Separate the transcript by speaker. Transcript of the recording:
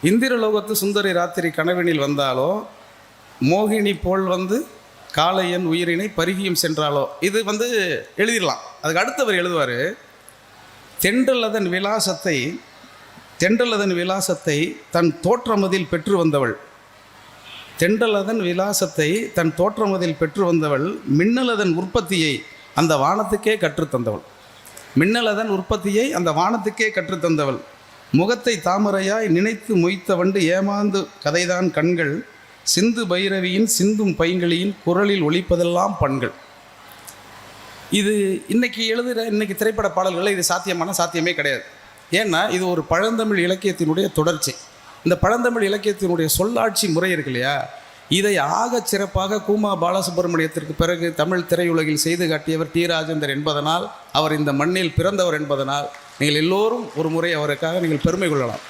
Speaker 1: இந்திரலோகத்து சுந்தரி ராத்திரி கனவினில் வந்தாலோ, மோகினி போல் காளையன் உயிரினை பருகியும் சென்றாலோ. இது எழுதிடலாம். அதுக்கு அடுத்தவர் எழுதுவார், தென்றல் அதன் விலாசத்தை தன் தோற்றமதில் பெற்று வந்தவள். தென்றல் அதன் விலாசத்தை தன் தோற்றமதில் பெற்று வந்தவள், மின்னல் அதன் உற்பத்தியை அந்த வானத்துக்கே கற்றுத்தந்தவள். மின்னல் அதன் உற்பத்தியை அந்த வானத்துக்கே கற்றுத்தந்தவள். முகத்தை தாமரையாய் நினைத்து மொய்த்த வண்டு ஏமாந்து கதைதான் கண்கள், சிந்து பைரவியின் சிந்தும் பைங்களியின் குரலில் ஒலிப்பதெல்லாம் பண்கள். இது இன்னைக்கு திரைப்பட பாடல்களில் இது சாத்தியமே கிடையாது. ஏன்னா இது ஒரு பழந்தமிழ் இலக்கியத்தினுடைய தொடர்ச்சி. இந்த பழந்தமிழ் இலக்கியத்தினுடைய சொல்லாட்சி முறை இருக்கு இல்லையா, இதை ஆகச் சிறப்பாக கூமா பாலசுப்ரமணியத்திற்கு பிறகு தமிழ் திரையுலகில் செய்து காட்டியவர் டி. ராஜேந்தர் என்பதனால், அவர் இந்த மண்ணில் பிறந்தவர் என்பதனால் நீங்கள் எல்லோரும் ஒரு முறை அவருக்காக நீங்கள் பெருமை கொள்ளலாம்.